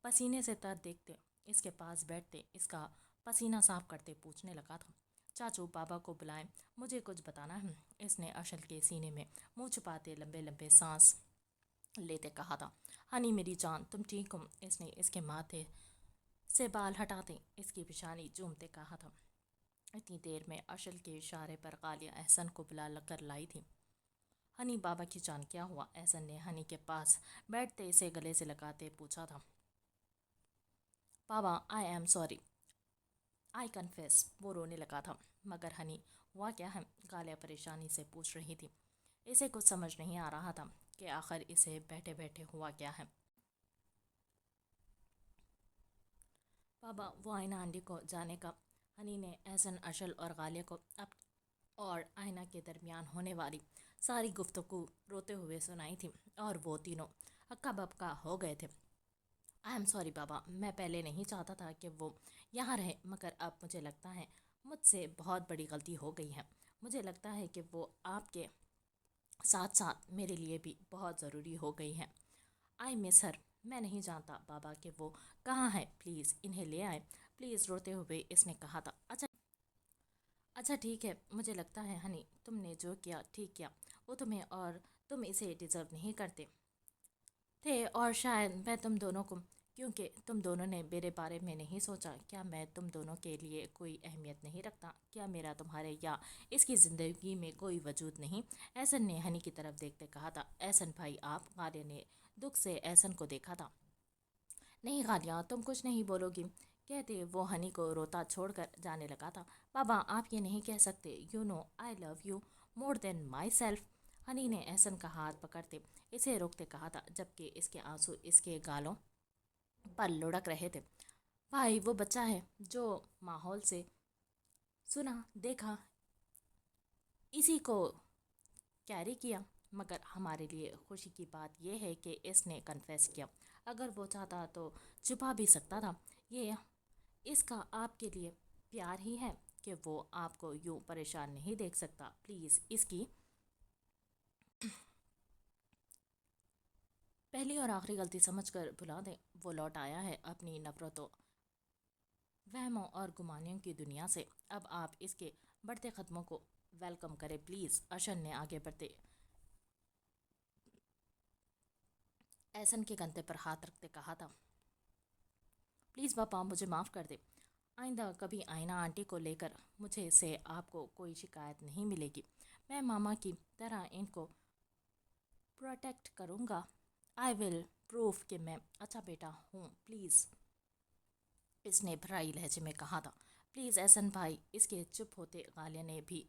پسینے سے تر دیکھتے اس کے پاس بیٹھتے اس کا پسینہ صاف کرتے پوچھنے لگا تھا۔ چاچو، بابا کو بلائیں، مجھے کچھ بتانا ہے، اس نے اشل کے سینے میں منہ چھپاتے لمبے لمبے سانس لیتے کہا تھا۔ ہنی میری جان، تم ٹھیک ہو؟ اس نے اس کے ماتھے سے بال ہٹاتے اس کی پیشانی چومتے کہا تھا۔ اتنی دیر میں اشل کے اشارے پر غالیہ احسن کو بلا کر لائی تھی۔ ہنی بابا کی جان کیا ہوا؟ احسن نے ہنی کے پاس بیٹھتے اسے گلے سے لگاتے پوچھا تھا۔ بابا، I am sorry, I confess, وہ رونے لگا تھا۔ مگر ہنی، ہوا کیا ہے؟ غالیہ پریشانی سے پوچھ رہی تھی۔ اسے کچھ سمجھ نہیں آ رہا تھا کہ آخر اسے بیٹھے بیٹھے ہوا کیا ہے۔ بابا، وہ آئینہ آنٹی کو جانے کا، ہنی نے احسن، اشل اور غالیہ کو اب اور آئینہ کے درمیان ہونے والی ساری گفتگو روتے ہوئے سنائی تھی اور وہ تینوں ہکا بکا ہو گئے تھے۔ آئی ایم سوری بابا، میں پہلے نہیں چاہتا تھا کہ وہ یہاں رہے، مگر اب مجھے لگتا ہے مجھ سے بہت بڑی غلطی ہو گئی ہے۔ مجھے لگتا ہے کہ وہ آپ کے ساتھ ساتھ میرے لیے بھی بہت ضروری ہو گئی ہے۔ آئی مس ہر، میں نہیں جانتا بابا کہ وہ کہاں ہے، پلیز انہیں لے آئے، پلیز، روتے ہوئے اس نے کہا تھا۔ اچھا ٹھیک ہے، مجھے لگتا ہے ہنی تم نے جو کیا ٹھیک کیا، وہ تمہیں اور تم اسے ڈیزرو نہیں کرتے تھے، اور شاید میں تم دونوں کو، کیونکہ تم دونوں نے میرے بارے میں نہیں سوچا، کیا میں تم دونوں کے لیے کوئی اہمیت نہیں رکھتا؟ کیا میرا تمہارے یا اس کی زندگی میں کوئی وجود نہیں؟ احسن نے ہنی کی طرف دیکھتے کہا تھا۔ احسن بھائی آپ؟ غالیہ نے دکھ سے احسن کو دیکھا تھا۔ نہیں غالیہ، تم کچھ نہیں بولو گی، کہتے وہ ہنی کو روتا چھوڑ کر جانے لگا تھا۔ بابا، آپ یہ نہیں کہہ سکتے، you know I love you more than myself, Honey نے احسن کا ہاتھ پکڑتے اسے روکتے کہا تھا، جبکہ اس کے آنسو اس کے گالوں پر لڑک رہے تھے۔ بھائی، وہ بچہ ہے جو ماحول سے سنا دیکھا اسی کو کیری کیا، مگر ہمارے لیے خوشی کی بات یہ ہے کہ اس نے کنفیس کیا، اگر وہ چاہتا تو چھپا بھی سکتا تھا۔ یہ اس کا آپ کے لیے پیار ہی ہے، کہ وہ آپ کو یوں پریشان نہیں دیکھ سکتا. پلیز اس کی پہلی اور آخری غلطی سمجھ کر بھلا دیں. وہ لوٹ آیا ہے اپنی نفرتوں، وہموں اور گمانیوں کی دنیا سے. اب آپ اس کے بڑھتے قدموں کو ویلکم کریں پلیز. ارشد نے آگے بڑھتے احسن کے کندھے پر ہاتھ رکھتے کہا تھا. پلیز پاپا مجھے معاف کر دے. آئندہ کبھی آئینہ آنٹی کو لے کر مجھے سے آپ کو کوئی شکایت نہیں ملے گی. میں ماما کی طرح ان کو پروٹیکٹ کروں گا. آئی ول پروف کہ میں اچھا بیٹا ہوں. پلیز اس نے بھرائی لہجے میں کہا تھا. پلیز احسن بھائی. اس کے چپ ہوتے غالیہ نے بھی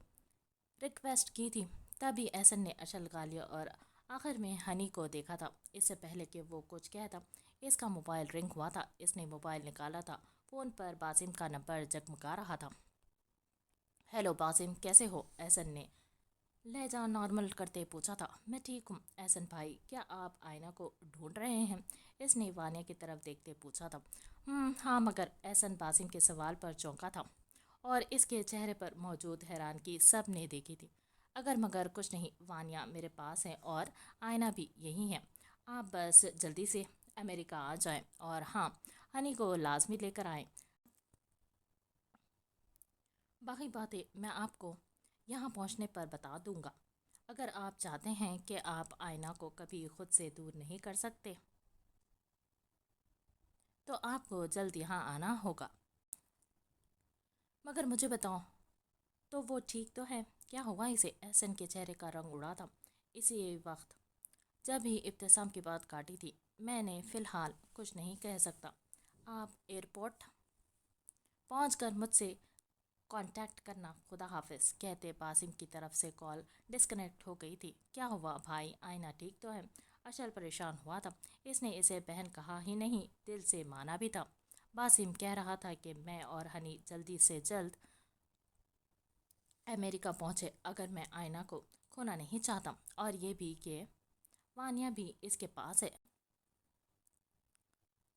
ریکویسٹ کی تھی. تبھی احسن نے اشل، غالیہ اور آخر میں ہنی کو دیکھا تھا. اس سے پہلے کہ وہ کچھ کہتا اس کا موبائل رنگ ہوا تھا. اس نے موبائل نکالا تھا. فون پر باسم کا نمبر جگمگا رہا تھا. ہیلو باسم، کیسے ہو؟ احسن نے لہجہ نارمل کرتے پوچھا تھا. میں ٹھیک ہوں احسن بھائی. کیا آپ آئینہ کو ڈھونڈ رہے ہیں؟ اس نے وانیہ کی طرف دیکھتے پوچھا تھا. ہاں مگر احسن باسم کے سوال پر چونکا تھا اور اس کے چہرے پر موجود حیرانگی سب نے دیکھی تھی. اگر مگر کچھ نہیں، وانیہ میرے پاس ہے اور آئینہ بھی یہی ہے. آپ بس جلدی سے امریکہ آ جائیں اور ہاں ہنی کو لازمی لے کر آئیں. باقی باتیں میں آپ کو یہاں پہنچنے پر بتا دوں گا. اگر آپ چاہتے ہیں کہ آپ آئینہ کو کبھی خود سے دور نہیں کر سکتے تو آپ کو جلد یہاں آنا ہوگا. مگر مجھے بتاؤ تو وہ ٹھیک تو ہے؟ کیا ہوا اسے؟ احسن کے چہرے کا رنگ اڑا تھا. اسی وقت جب ہی ابتسام کی بات کاٹی تھی. میں نے فی الحال کچھ نہیں کہہ سکتا. آپ ایئرپورٹ پہنچ کر مجھ سے کانٹیکٹ کرنا. خدا حافظ. کہتے باسم کی طرف سے کال ڈسکنیکٹ ہو گئی تھی. کیا ہوا بھائی؟ آئینہ ٹھیک تو ہے؟ اشل پریشان ہوا تھا. اس نے اسے بہن کہا ہی نہیں، دل سے مانا بھی تھا. باسم کہہ رہا تھا کہ میں اور ہنی جلدی سے جلد امریکہ پہنچے. اگر میں آئینہ کو کھونا نہیں چاہتا اور یہ بھی کہ وانیہ بھی اس کے پاس ہے.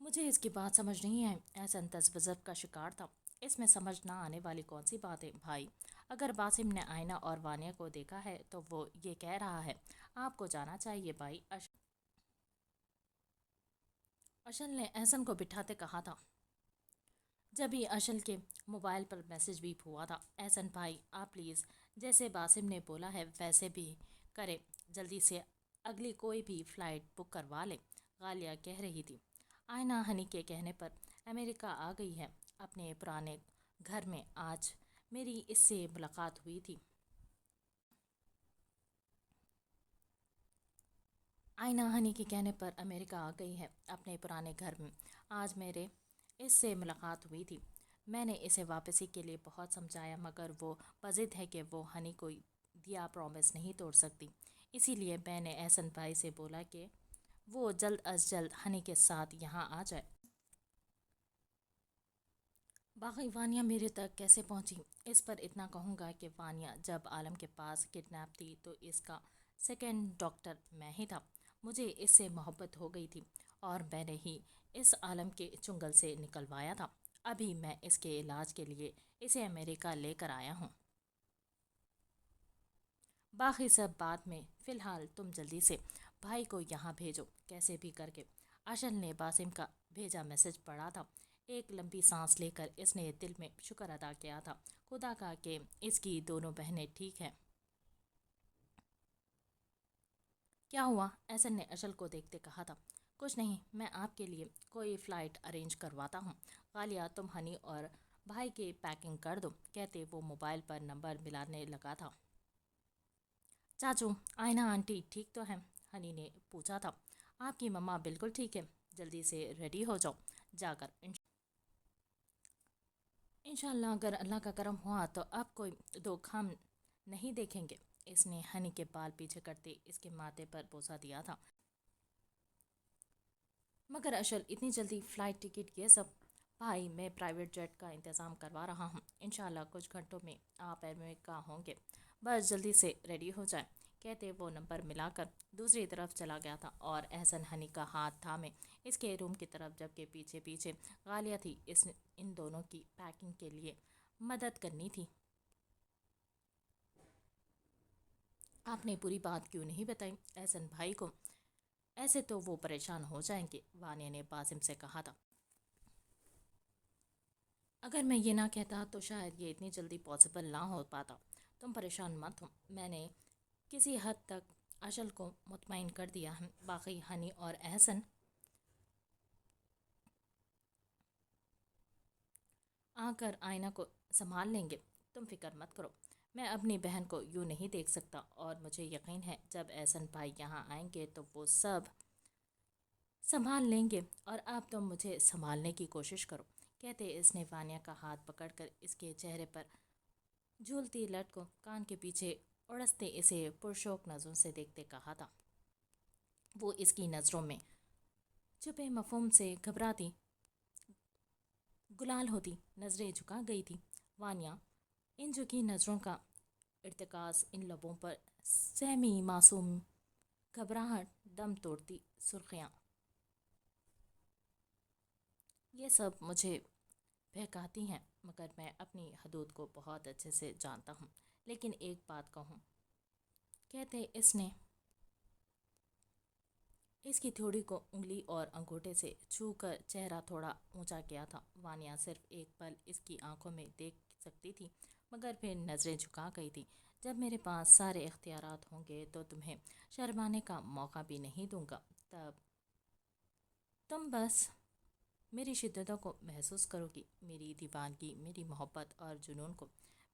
مجھے اس کی بات سمجھ نہیں آئی. احسن تذبذب کا شکار تھا. اس میں سمجھ نہ آنے والی کون سی بات ہے بھائی؟ اگر باسم نے آئینہ اور وانیہ کو دیکھا ہے تو وہ یہ کہہ رہا ہے. آپ کو جانا چاہیے بھائی. اشل نے احسن کو بٹھاتے کہا تھا. جب ہی اشل کے موبائل پر میسج بیپ ہوا تھا. احسن بھائی آپ پلیز جیسے باسم نے بولا ہے ویسے بھی کرے. جلدی سے اگلی کوئی بھی فلائٹ بک کروا لے. غالیہ کہہ رہی تھی. آئینہ ہنی کے کہنے پر امریکہ آ گئی ہے اپنے پرانے گھر میں. آج میری اس سے ملاقات ہوئی تھی. آئینہ ہنی کے کہنے پر امریکہ آ گئی ہے اپنے پرانے گھر میں. آج میرے اس سے ملاقات ہوئی تھی. میں نے اسے واپسی کے لیے بہت سمجھایا مگر وہ بضد ہے کہ وہ ہنی کو دیا پرومس نہیں توڑ سکتی. اسی لیے میں نے احسن بھائی سے بولا کہ وہ جلد از جلد ہنی کے ساتھ یہاں آ جائے. باقی وانیہ میرے تک کیسے پہنچی؟ اس پر اتنا کہوں گا کہ وانیہ جب عالم کے پاس کڈنیپ تھی تو اس کا سیکنڈ ڈاکٹر میں ہی تھا. مجھے اس سے محبت ہو گئی تھی اور میں نے ہی اس عالم کے چنگل سے نکلوایا تھا. ابھی میں اس کے علاج کے لیے اسے امریکہ لے کر آیا ہوں. باقی سب بعد میں. فی الحال تم جلدی سے بھائی کو یہاں بھیجو کیسے بھی کر کے. اشل نے باسم کا بھیجا میسج پڑھا تھا. ایک لمبی سانس لے کر اس نے دل میں شکر ادا کیا تھا خدا کا کہ اس کی دونوں بہنیں ٹھیک ہیں. کیا ہوا؟ احسن نے اشل کو دیکھتے کہا تھا. کچھ نہیں، میں آپ کے لیے کوئی فلائٹ ارینج کرواتا ہوں. غالیہ تم ہنی اور بھائی کی پیکنگ کر دو. کہتے وہ موبائل پر نمبر ملانے لگا تھا. چاچو آئینہ آنٹی ٹھیک تو ہے؟ ہنی نے پوچھا تھا. آپ کی مما بالکل ٹھیک ہے. جلدی سے ریڈی ہو جاؤ جا کر. انشاءاللہ اگر اللہ کا کرم ہوا تو آپ کوئی دکھ ہم نہیں دیکھیں گے. اس نے ہنی کے بال پیچھے کرتے اس کے ماتھے پر بوسہ دیا تھا. مگر اشل اتنی جلدی فلائٹ ٹکٹ یہ سب؟ بھائی میں پرائیویٹ جیٹ کا انتظام کروا رہا ہوں. انشاءاللہ کچھ گھنٹوں میں آپ امریکہ ہوں گے. بس جلدی سے ریڈی ہو جائیں. کہتے وہ نمبر ملا کر دوسری طرف چلا گیا تھا اور احسن ہنی کا ہاتھ تھامے اس کے روم کی طرف جبکہ پیچھے پیچھے غالیہ تھی ان دونوں کی پیکنگ کے لیے مدد کرنی تھی۔ آپ نے پوری بات کیوں نہیں بتائی احسن بھائی کو؟ ایسے تو وہ پریشان ہو جائیں گے، وانیہ نے باسم سے کہا تھا۔ اگر میں یہ نہ کہتا تو شاید یہ اتنی جلدی پاسبل نہ ہو پاتا۔ تم پریشان مت ہو، میں نے کسی حد تک اشل کو مطمئن کر دیا ہے، باقی ہنی اور احسن آ کر آئینہ کو سنبھال لیں گے، تم فکر مت کرو۔ میں اپنی بہن کو یوں نہیں دیکھ سکتا، اور مجھے یقین ہے جب احسن بھائی یہاں آئیں گے تو وہ سب سنبھال لیں گے، اور اب تم مجھے سنبھالنے کی کوشش کرو۔ کہتے اس نے وانیہ کا ہاتھ پکڑ کر اس کے چہرے پر جھولتی لٹ کو کان کے پیچھے اڑستے اسے پرشوق نظروں سے دیکھتے کہا تھا۔ وہ اس کی نظروں میں چھپے مفہوم سے گھبراتی گلال ہوتی نظریں جھکا گئی تھی۔ وانیہ ان جھکی نظروں کا ارتکاز، ان لبوں پر سہمی معصوم گھبراہٹ، دم توڑتی سرخیاں، یہ سب مجھے بہکاتی ہیں، مگر میں اپنی حدود کو بہت اچھے سے جانتا ہوں۔ لیکن ایک بات کہوں، کہتے اس نے اس کی تھوڑی کو انگلی اور انگوٹھے سے چھو کر چہرہ تھوڑا اونچا کیا تھا۔ وانیہ صرف ایک پل اس کی آنکھوں میں دیکھ سکتی تھی، مگر پھر نظریں جھکا گئی تھی۔ جب میرے پاس سارے اختیارات ہوں گے تو تمہیں شرمانے کا موقع بھی نہیں دوں گا، تب تم بس میری شدتوں کو محسوس کرو گی، میری دیوانگی، میری محبت اور جنون کو۔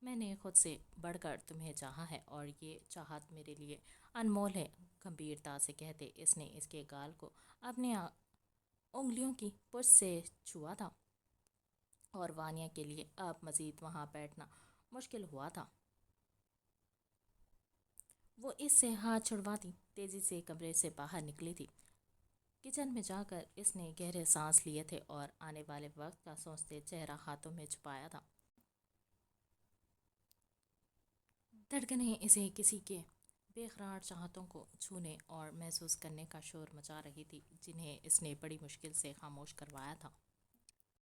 میں نے خود سے بڑھ کر تمہیں چاہا ہے، اور یہ چاہت میرے لیے انمول ہے، گمبھیرتا سے کہتے اس نے اس کے گال کو اپنی انگلیوں کی پشت سے چھوا تھا، اور وانیہ کے لیے اب مزید وہاں بیٹھنا مشکل ہوا تھا۔ وہ اس سے ہاتھ چھڑواتی تیزی سے کمرے سے باہر نکلی تھی۔ کچن میں جا کر اس نے گہرے سانس لیے تھے اور آنے والے وقت کا سوچتے چہرہ ہاتھوں میں چھپایا تھا۔ دھڑکنیں اسے کسی کے بے قرار چاہتوں کو چھونے اور محسوس کرنے کا شور مچا رہی تھی، جنہیں اس نے بڑی مشکل سے خاموش کروایا تھا۔